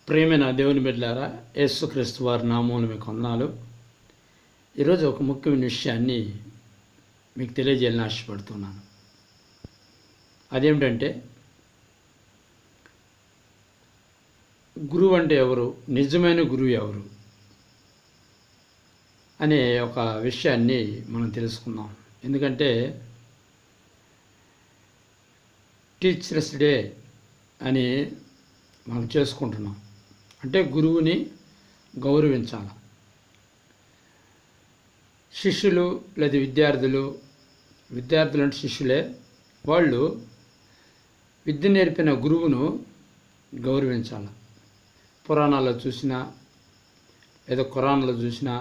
ప్రియమైన దేవుని బిడ్డలారా, యేసుక్రీస్తు వారి నామమున మీకు వందనాలు. ఈరోజు ఒక ముఖ్యమైన విషయాన్ని మీకు తెలియజేయాలని ఆశపడుతున్నాను. అదేమిటంటే, గురువు అంటే ఎవరు, నిజమైన గురువు ఎవరు అనే ఒక విషయాన్ని మనం తెలుసుకుందాం. ఎందుకంటే టీచర్స్ డే అని మనం చేసుకుంటున్నాం. అంటే గురువుని గౌరవించాలి. శిష్యులు లేదా విద్యార్థులు అంటే శిష్యులే, వాళ్ళు విద్య నేర్పిన గురువును గౌరవించాలి. పురాణాల్లో చూసినా, లేదా ఖురాన్లో చూసినా,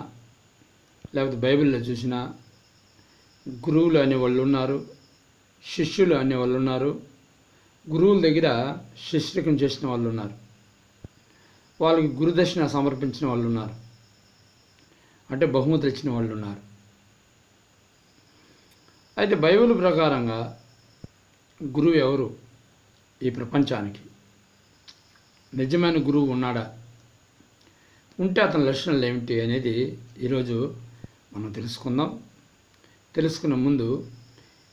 లేకపోతే బైబిల్లో చూసినా గురువులు అనేవాళ్ళు ఉన్నారు, శిష్యులు అనేవాళ్ళు ఉన్నారు. గురువుల దగ్గర శిష్యరికం చేసిన వాళ్ళు ఉన్నారు, వాళ్ళకి గురుదక్షిణ సమర్పించిన వాళ్ళు ఉన్నారు, అంటే బహుమతులు ఇచ్చిన వాళ్ళు ఉన్నారు. అయితే బైబిల్ ప్రకారంగా గురువు ఎవరు ఈ ప్రపంచానికి? నిజమైన గురువు ఉన్నాడా? ఉంటే అతని లక్షణాలు ఏమిటి అనేది ఈరోజు మనం తెలుసుకుందాం. తెలుసుకున్న ముందు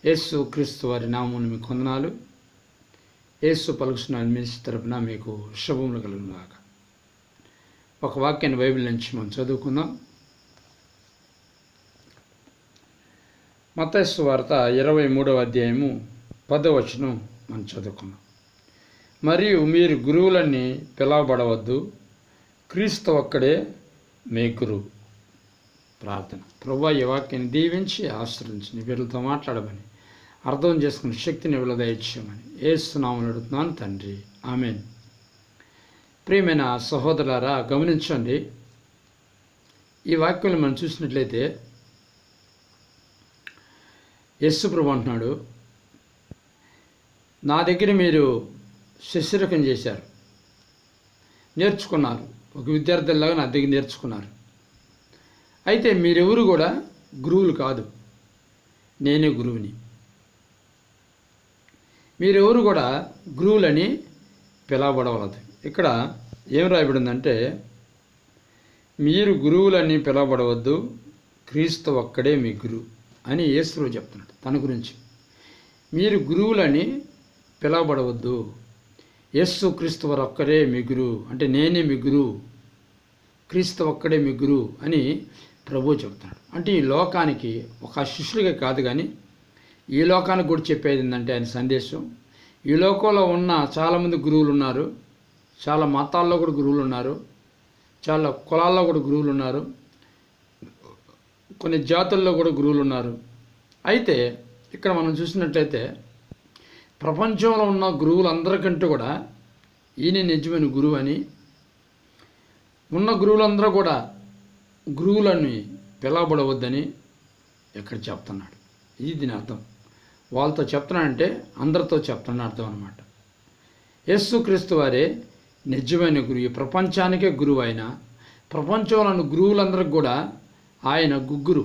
యేసు క్రీస్తు వారి నామమున మీకు వందనాలు. యేసు పలుకుతున్న మినిస్ట్రీ తరపున మీకు శుభములు కలుగునుగాక. ఒక వాక్యాన్ని బైబిల్ నుంచి మనం చదువుకుందాం. మత్తయి సువార్త 23వ అధ్యాయము 10వ వచనం మనం చదువుకుందాం. మరియు మీరు గురువులని పిలవబడవద్దు, క్రీస్తు ఒక్కడే మీ గురువు. ప్రార్థన. ప్రభువా, ఈ వాక్యాన్ని దీవించి ఆశ్రయించి నీ బిడ్డలతో మాట్లాడమని, అర్థం చేసుకుని శక్తిని దయచేయమని యేసు నామమున అడుగుతున్నాను తండ్రి, ఆమేన్. ప్రియమైన సహోదరులారా, గమనించండి. ఈ వాక్యాన్ని మనం చూసినట్లయితే యేసు ప్రభు అంటున్నాడు, నా దగ్గర మీరు శిష్యరికం చేశారు, నేర్చుకున్నారు. ఒక విద్యార్థుల్లాగా నా దగ్గర నేర్చుకున్నారు. అయితే మీరెవరు కూడా గురువులు కాదు, నేనే గురువుని. మీరెవరు కూడా గురువులని పిలవబడవలదు. ఇక్కడ ఏం రాయబడిందంటే, మీరు గురువులని పిలవబడవద్దు, క్రీస్తు ఒక్కడే మీ గురువు అని యేసు చెప్తున్నాడు తన గురించి. మీరు గురువులని పిలవబడవద్దు, యేసు క్రీస్తు వారు ఒక్కడే మీ గురువు, అంటే నేనే మీ గురువు, క్రీస్తు ఒక్కడే మీ గురువు అని ప్రభువు చెప్తున్నాడు. అంటే ఈ లోకానికి ఒక శిష్యుడిగా కాదు, కానీ ఈ లోకానికి కూడా చెప్పేది ఏంటంటే ఆయన సందేశం. ఈ లోకంలో ఉన్న చాలామంది గురువులు ఉన్నారు, చాలా మతాల్లో కూడా గురువులు ఉన్నారు, చాలా కులాల్లో కూడా గురువులు ఉన్నారు, కొన్ని జాతుల్లో కూడా గురువులు ఉన్నారు. అయితే ఇక్కడ మనం చూసినట్లయితే ప్రపంచంలో ఉన్న గురువులందరికంటే కూడా ఈయన నిజమైన గురువు అని, ఉన్న గురువులందరూ కూడా గురువులని పిలవబడవద్దని ఇక్కడ చెప్తున్నాడు. ఇది దీని అర్థం. వాళ్ళతో చెప్తున్నాడంటే అందరితో చెప్తున్న అర్థం అనమాట. యేసుక్రీస్తు వారే నిజమైన గురువు, ఈ ప్రపంచానికే గురువు. ఆయన ప్రపంచంలోని గురువులందరికి కూడా ఆయన గుగ్గురు.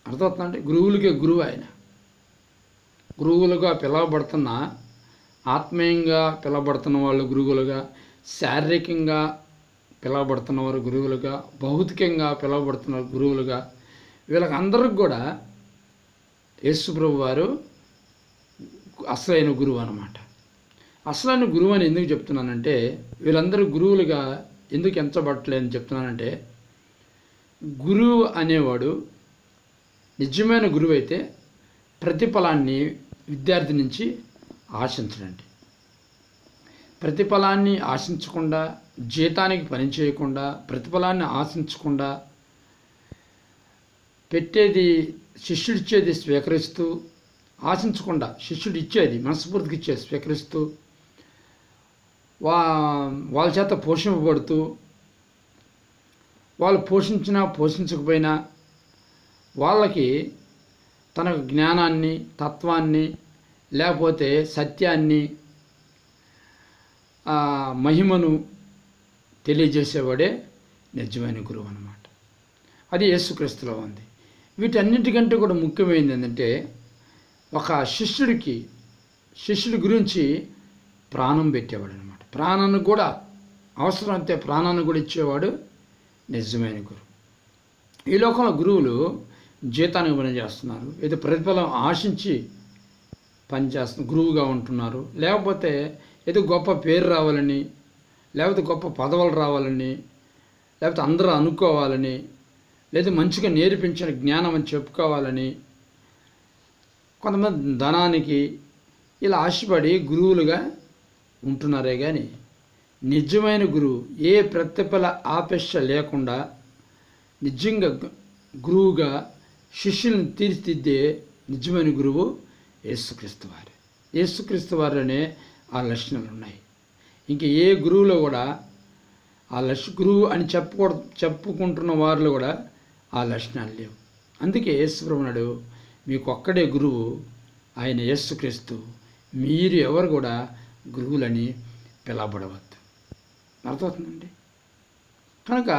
అర్థమవుతుందంటే గురువులకే గురువు ఆయన. గురువులుగా పిలవబడుతున్న, ఆత్మీయంగా పిలవబడుతున్న వాళ్ళు గురువులుగా, శారీరకంగా పిలవబడుతున్నవారు గురువులుగా, భౌతికంగా పిలవబడుతున్న గురువులుగా, వీళ్ళకి అందరికి కూడా యేసు ప్రభు వారు అసలైన గురువు అన్నమాట. అసలైన గురువు అని ఎందుకు చెప్తున్నానంటే, వీళ్ళందరూ గురువులుగా ఎందుకు ఎంచబట్టలేదని చెప్తున్నానంటే, గురువు అనేవాడు నిజమైన గురువు అయితే ప్రతిఫలాన్ని విద్యార్థి నుంచి ఆశించడండి. ప్రతిఫలాన్ని ఆశించకుండా, జీతానికి పని చేయకుండా, ప్రతిఫలాన్ని ఆశించకుండా, పెట్టేది శిష్యుడిచ్చేది స్వీకరిస్తూ, ఆశించకుండా శిష్యుడు ఇచ్చేది మనస్ఫూర్తికి ఇచ్చేది స్వీకరిస్తూ, వాళ్ళ చేత పోషింపబడుతూ, వాళ్ళు పోషించినా పోషించకపోయినా వాళ్ళకి తన జ్ఞానాన్ని, తత్వాన్ని, లేకపోతే సత్యాన్ని, మహిమను తెలియజేసేవాడే నిజమైన గురువు అన్నమాట. అది యేసుక్రీస్తులో ఉంది. వీటన్నిటికంటే కూడా ముఖ్యమైనది ఏంటంటే, ఒక శిష్యుడి గురించి ప్రాణం పెట్టేవాడు అనమాట. ప్రాణాన్ని కూడా అవసరమైతే ప్రాణాన్ని కూడా ఇచ్చేవాడు నిజమైన గురువు. ఈ లోకంలో గురువులు జీతానికి పనిచేస్తున్నారు, ఏదో ప్రతిఫలం ఆశించి పనిచేస్తున్న గురువుగా ఉంటున్నారు. లేకపోతే ఏదో గొప్ప పేరు రావాలని, లేకపోతే గొప్ప పదవులు రావాలని, లేకపోతే అందరూ అనుకోవాలని, లేదా మంచిగా నేర్పించిన జ్ఞానం అని చెప్పుకోవాలని, కొంతమంది ధనానికి ఇలా ఆశపడి గురువులుగా ఉంటున్నారే కానీ నిజమైన గురువు ఏ ప్రతిఫల ఆపేక్ష లేకుండా నిజంగా గురువుగా శిష్యులను తీర్చిదిద్దే నిజమైన గురువు యేసుక్రీస్తు వారు. యేసుక్రీస్తు వారిలోనే ఆ లక్షణాలు ఉన్నాయి. ఇంక ఏ గురువులో కూడా ఆ గురువు అని చెప్పుకుంటున్న వారిలో కూడా ఆ లక్షణాలు లేవు. అందుకే యేసుప్రభునాడు మీకు ఒక్కడే గురువు, ఆయన యేసుక్రీస్తు. మీరు ఎవరు కూడా గురువులని పిలవబడవద్దు. అర్థమవుతుందండి? కనుక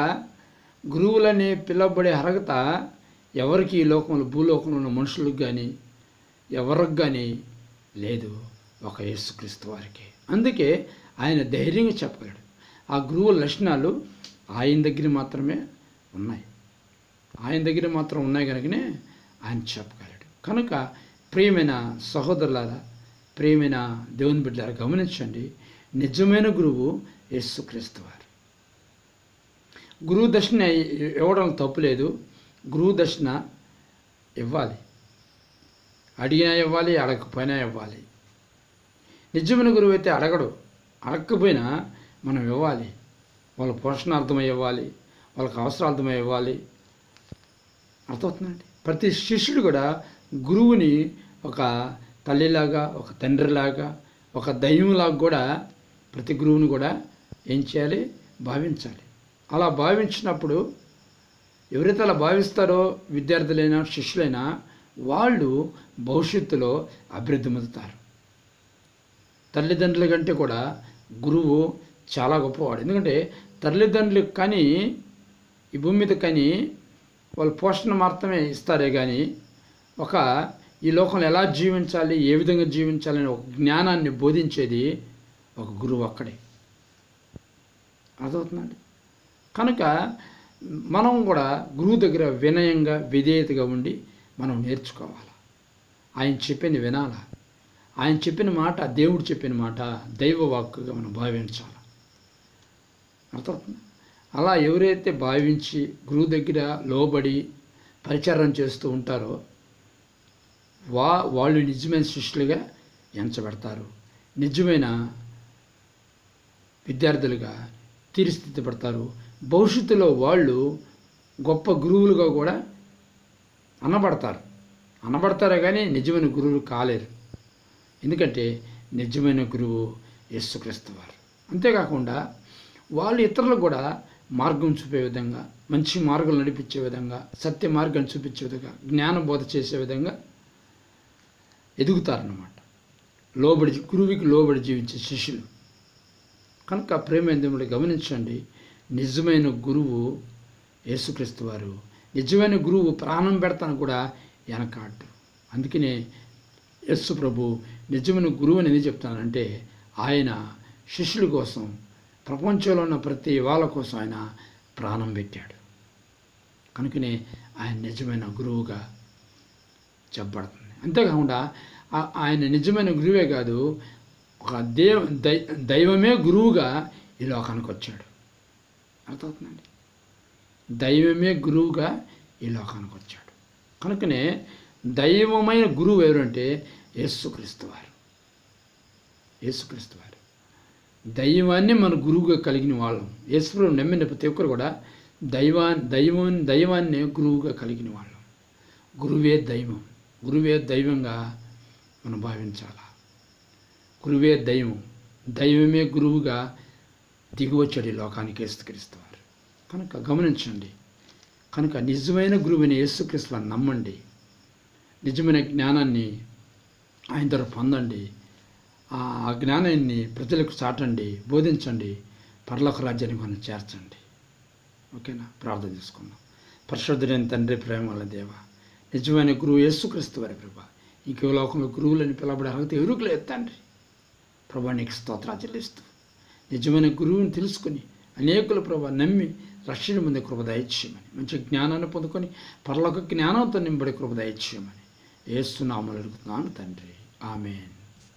గురువులని పిలవబడే అర్హత ఎవరికి ఈ లోకంలో భూలోకంలో ఉన్న మనుషులకు కానీ ఎవరికి కానీ లేదు, ఒక యేసుక్రీస్తు వారికి. అందుకే ఆయన ధైర్యంగా చెప్పగలడు. ఆ గురువుల లక్షణాలు ఆయన దగ్గర మాత్రమే ఉన్నాయి, ఆయన దగ్గర మాత్రం ఉన్నాయి కనుకనే ఆయన చెప్పగలడు. కనుక ప్రియమైన సహోదరులారా, ప్రియమైన దేవుని బిడ్డలారా, గమనించండి, నిజమైన గురువు యేసుక్రీస్తు వారు. గురువు దర్శన ఇవ్వడం తప్పులేదు, గురువు దర్శన ఇవ్వాలి, అడిగినా ఇవ్వాలి, అడగకపోయినా ఇవ్వాలి. నిజమైన గురువు అయితే అడగడు, అడగకపోయినా మనం ఇవ్వాలి. వాళ్ళ పోషణార్థమై ఇవ్వాలి, వాళ్ళకి అవసరార్థమై ఇవ్వాలి. అర్థమవుతుందండి? ప్రతి శిష్యుడు కూడా గురువుని ఒక తల్లిలాగా, ఒక తండ్రిలాగా, ఒక దైవంలాగా కూడా ప్రతి గురువుని కూడా ఏం చేయాలి? భావించాలి. అలా భావించినప్పుడు ఎవరైతే అలా భావిస్తారో విద్యార్థులైనా శిష్యులైనా వాళ్ళు భవిష్యత్తులో అభివృద్ధి పొందుతారు. తల్లిదండ్రుల కంటే కూడా గురువు చాలా గొప్పవాడు. ఎందుకంటే తల్లిదండ్రులకు కానీ ఈ భూమి మీద కానీ వాళ్ళు పోషణ మాత్రమే ఇస్తారే కానీ ఒక ఈ లోకంలో ఎలా జీవించాలి, ఏ విధంగా జీవించాలని ఒక జ్ఞానాన్ని బోధించేది ఒక గురువు ఒక్కడే. అర్థమవుతుందండి? కనుక మనం కూడా గురువు దగ్గర వినయంగా విధేయతగా ఉండి మనం నేర్చుకోవాలి. ఆయన చెప్పింది వినాలా, ఆయన చెప్పిన మాట దేవుడు చెప్పిన మాట దైవ వాక్కుగా మనం భావించాలి. అర్థమవుతుంది? అలా ఎవరైతే భావించి గురువు దగ్గర లోబడి పరిచర్యం చేస్తూ ఉంటారో వాళ్ళు నిజమైన శిష్యులుగా ఎంచబడతారు, నిజమైన విద్యార్థులుగా తీర్చిదిద్దబడతారు. భవిష్యత్తులో వాళ్ళు గొప్ప గురువులుగా కూడా అనబడతారే కానీ నిజమైన గురువులు కాలేరు. ఎందుకంటే నిజమైన గురువు యేసుక్రీస్తు వారు. అంతేకాకుండా వాళ్ళు ఇతరులకు కూడా మార్గం చూపే విధంగా, మంచి మార్గం నడిపించే విధంగా, సత్య మార్గాన్ని చూపించే విధంగా, జ్ఞానబోధ చేసే విధంగా ఎదుగుతారన్నమాట. గురువుకి లోబడి జీవించే శిష్యులు. కనుక ప్రేమైన దేవుడు గమనించండి, నిజమైన గురువు యేసుక్రీస్తు వారు. నిజమైన గురువు ప్రాణం పెడతాను కూడా వెనకాడు. అందుకనే యేసు ప్రభు నిజమైన గురువు అని ఎందుకు చెప్తానంటే ఆయన శిష్యుల కోసం, ప్రపంచంలో ఉన్న ప్రతి వాళ్ళ కోసం ఆయన ప్రాణం పెట్టాడు. కనుకనే ఆయన నిజమైన గురువుగా చెప్పబడుతుంది. అంతేకాకుండా ఆయన నిజమైన గురువే కాదు, ఒక దైవమే గురువుగా ఈ లోకానికి వచ్చాడు. అర్థమవుతుందండి? దైవమే గురువుగా ఈ లోకానికి వచ్చాడు. కనుకనే దైవమైన గురువు ఎవరంటే యేసుక్రీస్తు వారు. యేసుక్రీస్తు వారు దైవాన్ని మన గురువుగా కలిగిన వాళ్ళం. యేసుప్రభువుని నమ్మిన ప్రతి ఒక్కరు కూడా దైవాన్ని గురువుగా కలిగిన వాళ్ళం. గురువే దైవం, గురువే దైవంగా మనం భావించాలి. గురువే దైవం, దైవమే గురువుగా దిగువచ్చాడు ఈ లోకానికి యేసుక్రీస్తు వారు. కనుక గమనించండి, కనుక నిజమైన గురువుని యేసుక్రీస్తుని నమ్మండి, నిజమైన జ్ఞానాన్ని ఆయన ద్వారా పొందండి, ఆ జ్ఞానాన్ని ప్రజలకు చాటండి, బోధించండి, పరలోక రాజ్యానికి మనం చేర్చండి. ఓకేనా? ప్రార్థన చేసుకుందాం. పరిశుద్ధుడైన తండ్రి, ప్రేమ వల్ల దేవ, నిజమైన గురువు యేసుక్రీస్తు వారి ప్రభా, ఇంకో లోకంలో గురువులని పిలవబడే అర్హత ఎవరికి లేదు తండ్రి. ప్రభా నీకు స్తోత్రాలు చెల్లిస్తూ నిజమైన గురువుని తెలుసుకొని అనేకుల ప్రభా నమ్మి రక్షణ పొందే కృప దయచేయమని, మంచి జ్ఞానాన్ని పొందుకొని పరలోక జ్ఞానంతో నింబడే కృప దయచేయమని యేసు నామములో అడుగుతున్నాను తండ్రి. ఆమేన్.